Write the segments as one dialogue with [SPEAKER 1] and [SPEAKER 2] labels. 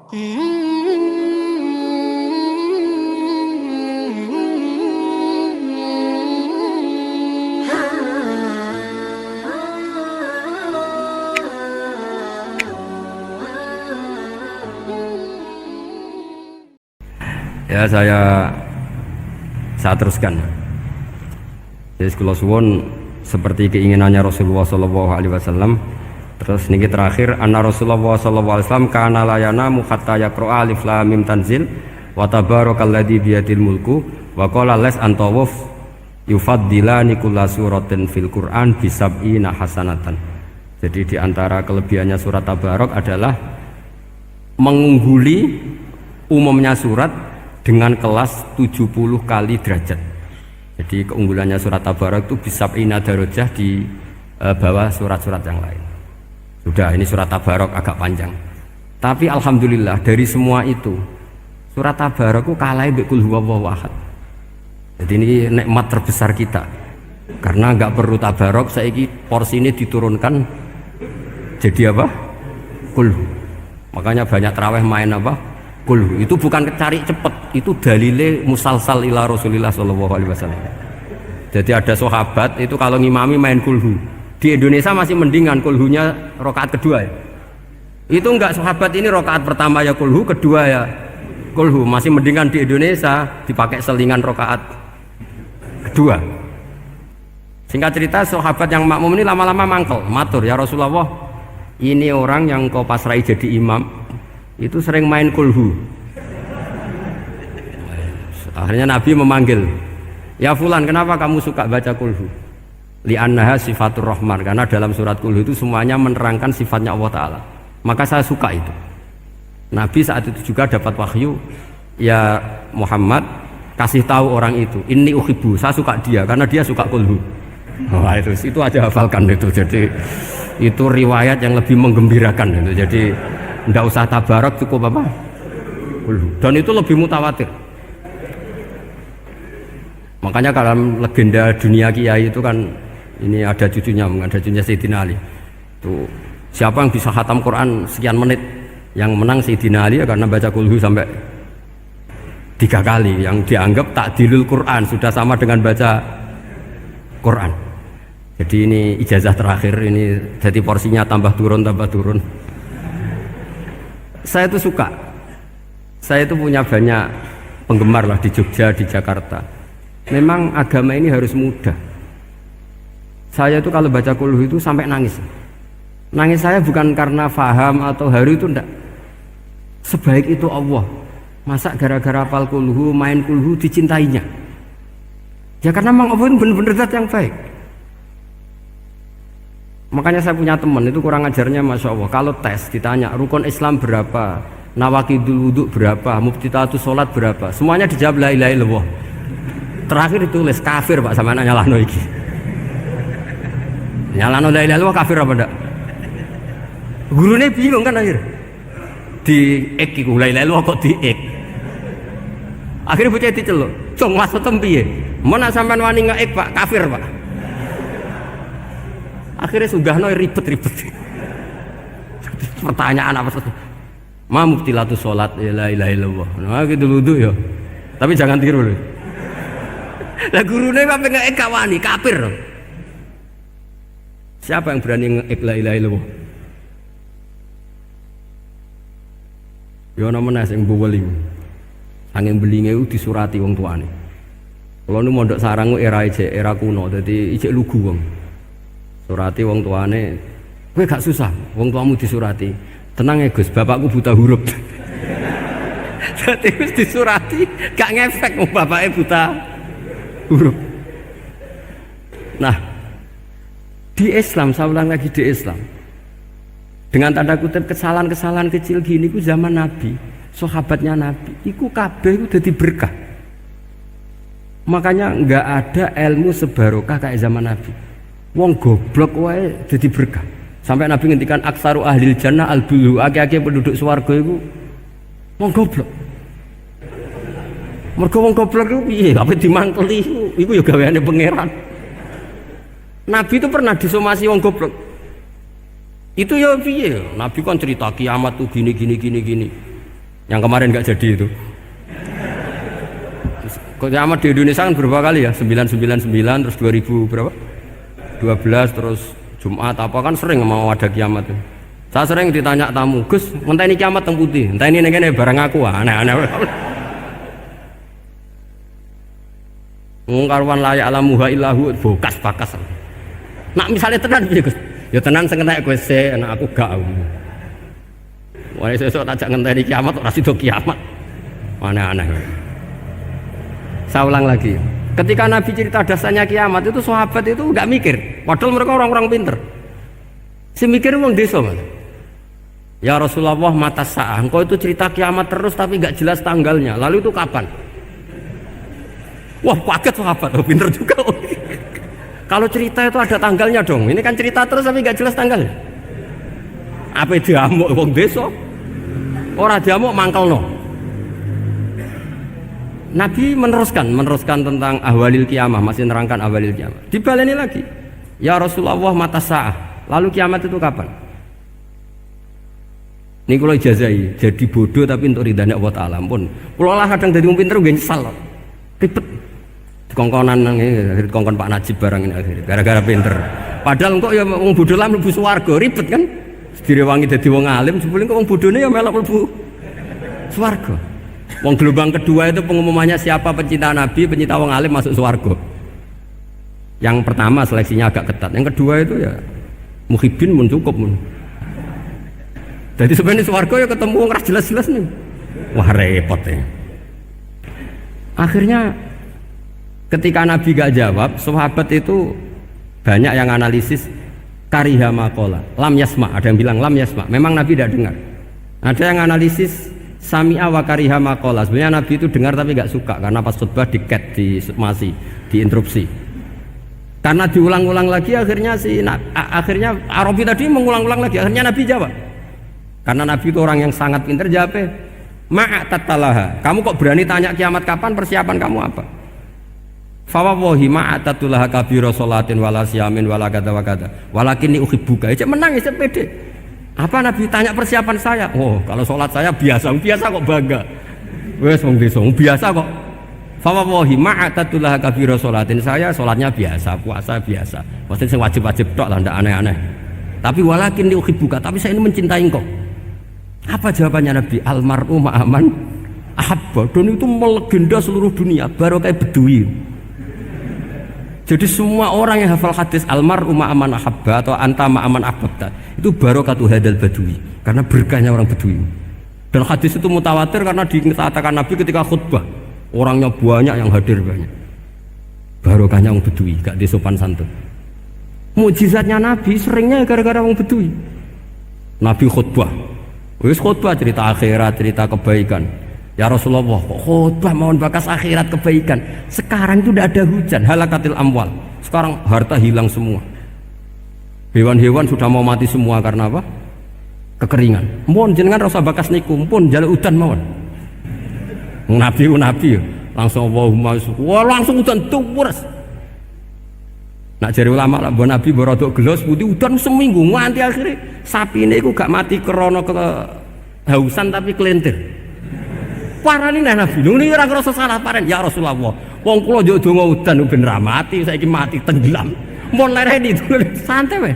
[SPEAKER 1] Ya saya teruskan. Jadi kula suwun seperti keinginannya Rasulullah sallallahu alaihi wasallam. Terus niki terakhir anna Rasulullah sallallahu alaihi wasallam kana la yanamu hatta yaqra alif lam mim tanzil wa tabarakalladzi biyadil mulku wa qala las antawuf yufaddilani kulla suratin fil Qur'an bi sab'ina hasanatan. Jadi di antara kelebihannya surat Tabarok adalah mengungguli umumnya surat dengan kelas 70 kali derajat. Jadi keunggulannya surat Tabarok itu bisa darajah di bawah surat-surat yang lain. Sudah, ini surat Tabarok agak panjang. Tapi alhamdulillah dari semua itu surat Tabarok itu kalah mbek Qul huwallahu ahad. Jadi ini nikmat terbesar kita. Karena enggak perlu Tabarok, saiki porsi ini diturunkan jadi apa? Qul. Makanya banyak tarawih main apa? Kulhu. Itu bukan cari cepet, itu dalile musalsal ila Rasulillah sallallahu alaihi wasallam. Jadi ada sahabat itu kalau ngimami main kulhu. Di Indonesia masih mendingan kulhunya rakaat kedua ya. Itu enggak, sahabat ini rakaat pertama ya kulhu, kedua ya kulhu. Masih mendingan di Indonesia dipakai selingan rakaat kedua. Singkat cerita sahabat yang makmum ini lama-lama mangkel, matur ya Rasulullah, ini orang yang kau pasrai jadi imam itu sering main kulhu. Akhirnya Nabi memanggil, ya fulan, kenapa kamu suka baca kulhu? Li'annaha sifatur rahman, karena dalam surat kulhu itu semuanya menerangkan sifatnya Allah Ta'ala, maka saya suka itu. Nabi saat itu juga dapat wahyu, ya Muhammad kasih tahu orang itu, inni uhibbu, saya suka dia karena dia suka kulhu. Wah, itu aja hafalkan itu. Jadi itu riwayat yang lebih menggembirakan itu. Jadi ndak usah Tabarok, cukup apa? Dan itu lebih mutawatir. Makanya dalam legenda dunia kiai itu kan ini ada cucunya Sayyidina Ali. Tuh, siapa yang bisa khatam Quran sekian menit, yang menang Sayyidina Ali ya, karena baca kulhu sampai 3 kali, yang dianggap takdilul Quran, sudah sama dengan baca Quran. Jadi ini ijazah terakhir, ini jadi porsinya tambah turun. Saya itu suka, saya itu punya banyak penggemar lah di Jogja, di Jakarta. Memang agama ini harus mudah. Saya itu kalau baca kulhu itu sampai nangis. Nangis saya bukan karena faham atau haru, itu enggak. Sebaik itu Allah, masa gara-gara hafal kulhu, main kulhu dicintainya? Ya karena memang Allah itu benar-benar zat yang baik. Makanya saya punya teman itu kurang ajarnya, masya Allah. Kalau tes ditanya rukun Islam berapa, nawakidul wudhu berapa, muftitatus sholat berapa, semuanya dijawab la ilaha illallah. Terakhir ditulis kafir pak, sama anak nyalano iki. Nyalano la ilaha illallah kafir apa enggak? Gurunya bingung kan akhir. Di ek iku la ilaha illallah kok di ek. Akhirnya bocah diceluk, "Cung maksudem piye? Mun nak sampean wani ngeek Pak, kafir Pak." Akhirnya sugahno ribet-ribet. Pertanyaan apa saja? Ma mubtilatus sholat la ilaha illallah. Nah gitu wudu ya. Tapi jangan tiru loh. Lah gurune kok ngeek gak wani, kafir. Siapa yang berani ngeek la ilaha illallah? Ya ana meneh sing mbuweling. Angin belinge itu disurati wong tuane. Kalau nu mondok sarang era kuno, jadi ijek lugu wong. Surati wong tuane, kowe gak susah, wong tuamu disurati. Tenang ya Gus, bapakku buta huruf. Jadi wis disurati, gak ngefek wong bapaknya buta huruf. Nah, di Islam, saya ulang lagi di Islam, dengan tanda kutip kesalahan-kesalahan kecil gini ku zaman Nabi, sahabatnya Nabi, iku kabeh udah berkah. Makanya nggak ada ilmu sebarokah kayak zaman Nabi. Wong goblok wae jadi berkah. Sampai Nabi ngendikan aksaru ahlil jannah al-bulu, akeh-akeh penduduk swarga iku wong goblok. Mergo wong goblok iku piye? Apa dimanteli iku ya gaweane pangeran. Nabi itu pernah disomasi wong goblok. Itu ya piye? Nabi kan cerita kiamat tuh gini. Yang kemarin nggak jadi itu. Kiamat di Indonesia kan berapa kali ya? 999 terus 2000 berapa? 12 terus Jumat apa kan sering mau ada kiamat. Saya sering ditanya tamu, Gus, ngenteni kiamat teng putih, ngenteni ngene barang aku aneh-aneh. Karuan layak alamuha illahu bokas bakas. Nak misalnya tenan piye Gus? Ya tenan sing entek kowe sik, anak aku gak. Wah sesuk tak ngenteni kiamat ora sida kiamat. Aneh-aneh. Saya ulang lagi. Ketika Nabi cerita dasarnya kiamat itu sahabat itu nggak mikir. Padahal mereka orang-orang pinter. Si mikir wong desa Mas. Ya Rasulullah mata sa'ah. Engkau itu cerita kiamat terus tapi nggak jelas tanggalnya. Lalu itu kapan? Wah kaget sahabat. Oh, pinter juga. Kalau cerita itu ada tanggalnya dong. Ini kan cerita terus tapi nggak jelas tanggalnya. Apa diamuk wong desa? Ora diamuk mangkelno. Nabi meneruskan tentang ahwalil kiamah, masih nerangkan ahwalil kiamah. Dibaleni lagi. Ya Rasulullah mata sa'ah. Lalu kiamat itu kapan? Ini kalau ijazai, jadi bodoh tapi untuk ridhanya Allah Ta'ala pun. Kalau lah kadang dari wong pinter gak nyesal. Ribet. Kongkonan ini, kongkon Pak Najib barang ini akhirnya. Gara-gara pinter. Padahal kok ya wong bodoh lah mlebu swarga, ribet kan? Direwangi dadi wong alim, sebelum kok wong bodohnya ya melok mlebu swarga. Wong gelombang kedua itu pengumumannya siapa pencinta Nabi, pencinta wong alim masuk swarga. Yang pertama seleksinya agak ketat. Yang kedua itu ya muhibin mun cukup mun. Jadi sebenarnya swarga ya ketemu wong jelas-jelas nih. Wah repot ya. Akhirnya ketika Nabi gak jawab, sahabat itu banyak yang analisis kariha maqala, lam yasma, ada yang bilang lam yasma. Memang Nabi tidak dengar. Ada yang analisis sami'a wa kariha maqala. Sebenarnya Nabi itu dengar tapi gak suka karena pas khutbah masih diinterupsi. Karena diulang-ulang lagi akhirnya akhirnya Arabi tadi mengulang-ulang lagi. Akhirnya Nabi jawab. Karena Nabi itu orang yang sangat pintar jawabnya. Ma'atatalaha. Kamu kok berani tanya kiamat kapan? Persiapan kamu apa? Fawawahi ma'atatulaha kabira sholatin wala siyamin wala kata wa kata. Walakinni uhibbuka. Cek menang ya pede. Apa Nabi tanya persiapan saya? Oh, kalau sholat saya biasa kok bangga. Wes wong desa biasa kok. Fawawahi ma'atatulaha kabira sholatin, saya sholatnya biasa, puasa biasa. Maksudnya yang wajib-wajib tok lah, ndak aneh-aneh. Tapi walakinni uhibbuka, tapi saya ini mencintai engkau. Apa jawabannya Nabi? Almar'u ma'aman ahabba. Dan itu melegenda seluruh dunia, baru kayak Bedui. Jadi semua orang yang hafal hadis almar'u ma'aman ahabba atau anta ma'aman ahbabta, itu barokatu hadal Badui, karena berkahnya orang Bedui. Dan hadis itu mutawatir karena dikatakan Nabi ketika khutbah, orangnya banyak yang hadir banyak. Barokahnya orang Bedui, gak disopan santun. Mukjizatnya Nabi seringnya gara-gara orang Bedui. Nabi khutbah, wis khutbah cerita akhirat, cerita kebaikan. Ya Rasulullah, khutbah mohon bakas akhirat kebaikan. Sekarang itu tidak ada hujan, halakatil amwal. Sekarang harta hilang semua. Hewan-hewan sudah mau mati semua karena apa? Kekeringan. Mohon jenengan rasa bakas niku, pun jaluk udan mohon. Nabi langsung Allahumma wah langsung udan tuwes. Nak jari ulama lah, buat Nabi berodok gelos putih udan seminggu nganti akhirnya sapi ini gak mati krono kehausan tapi kelentir. Parani nih Nabi, ini orang rasa salah paren. Ya Rasulullah, wong kula yo donga udan ben ra mati, saiki mati tenggelam. Mon lereni itu santai weh.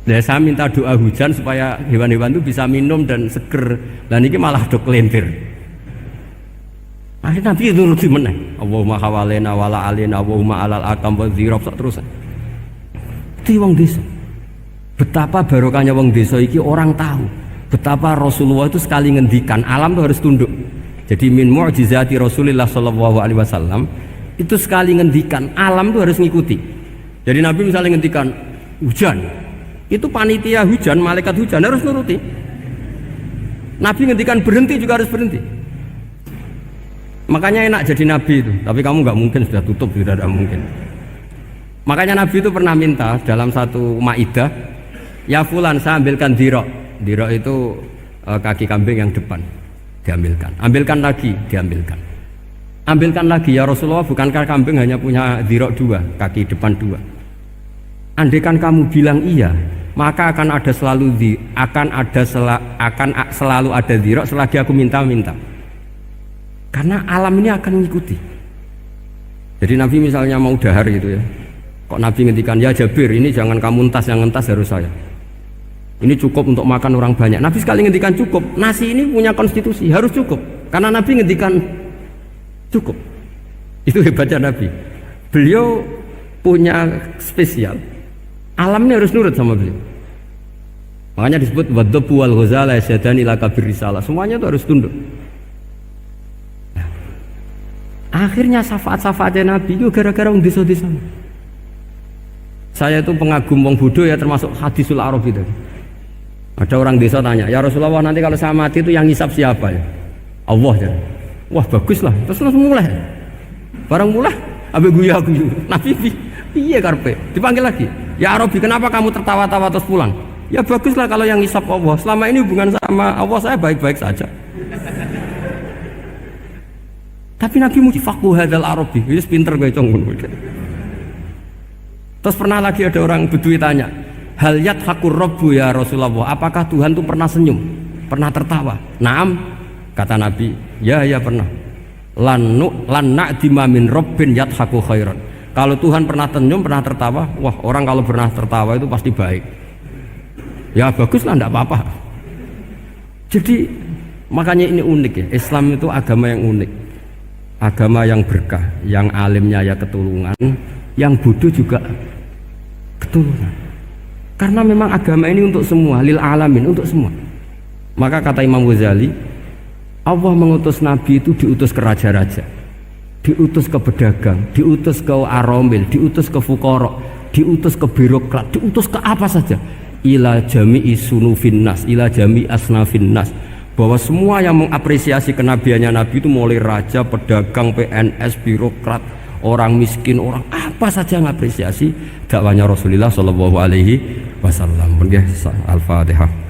[SPEAKER 1] Nah, saya minta doa hujan supaya hewan-hewan itu bisa minum dan seger. Dan ini malah do kelentir. Akhirnya Nabi itu nuruti meneng. Allahumma hawalena wala alena Allahumma alal akam wa zirab terus. Itu wong desa. Betapa barokahnya wong desa iki orang tahu. Betapa Rasulullah itu sekali ngendikan alam itu harus tunduk. Jadi min mu'jizati Rasulullah sallallahu alaihi wasallam itu sekali ngendikan alam itu harus ngikuti. Jadi Nabi misalnya ngendikan hujan, itu panitia hujan, malaikat hujan harus nuruti. Nabi ngendikan berhenti juga harus berhenti. Makanya enak jadi Nabi itu. Tapi kamu nggak mungkin, sudah tutup, tidak ada mungkin. Makanya Nabi itu pernah minta dalam satu maidah, ya fulan saya ambilkan dirok. Dirok itu kaki kambing yang depan, diambilkan. Ambilkan lagi, diambilkan. Ambilkan lagi ya Rasulullah, bukankah kambing hanya punya dirok dua, kaki depan dua? Andaikan kamu bilang iya, maka akan selalu ada dzira selagi aku minta-minta. Karena alam ini akan mengikuti. Jadi Nabi misalnya mau dahar gitu ya, kok Nabi ngendikan, ya Jabir ini jangan kamu entas, yang entas harus saya. Ini cukup untuk makan orang banyak. Nabi sekali ngendikan cukup. Nasi ini punya konstitusi, harus cukup. Karena Nabi ngendikan cukup. Itu hebatnya Nabi. Beliau punya spesial. Alam ini harus nurut sama beliau. Makanya disebut wadhabu wal ghazala yasyadani laka birrisalah. Semuanya itu harus tunduk. Nah, akhirnya syafaat-syafaatnya Nabi itu gara-gara wong desa-desa. Saya itu pengagum wong bodoh ya, termasuk hadisul arab itu. Ada orang desa tanya, ya Rasulullah nanti kalau saya mati itu yang ngisap siapa ya? Allah ya. Wah bagus lah, terus langsung mulai. Barang mulai, abe guyu-guyu. Nabi piye karpe? Dipanggil lagi. Ya Arabi, kenapa kamu tertawa-tawa terus pulang? Ya bagus lah kalau yang ngisap Allah. Selama ini hubungan sama Allah saya baik-baik saja. Tapi Nabi muji faqhu hadzal Arabi, wis pinter kowe cong. Terus pernah lagi ada orang Bedui tanya, hal yadhakur rabbu ya Rasulullah, apakah Tuhan itu pernah senyum, pernah tertawa? Naam, kata Nabi, ya pernah. Lan na'dima min rabbin yadhaku khairan. Kalau Tuhan pernah senyum, pernah tertawa, wah orang kalau pernah tertawa itu pasti baik. Ya baguslah, enggak apa-apa. Jadi makanya ini unik ya, Islam itu agama yang unik, agama yang berkah, yang alimnya ya ketulungan, yang bodoh juga ketulungan. Karena memang agama ini untuk semua, lil alamin, untuk semua. Maka kata Imam Ghazali, Allah mengutus Nabi itu diutus ke raja-raja, diutus ke pedagang, diutus ke aromil, diutus ke fuqara, diutus ke birokrat, diutus ke apa saja. Ila jami'i sunufin nas, ila jami'i asnafin nas. Bahwa semua yang mengapresiasi kenabiannya Nabi itu mulai raja, pedagang, PNS, birokrat, orang miskin, orang apa saja yang mengapresiasi dakwahnya Rasulullah Shallallahu Alaihi Wasallam. Al-Fatihah.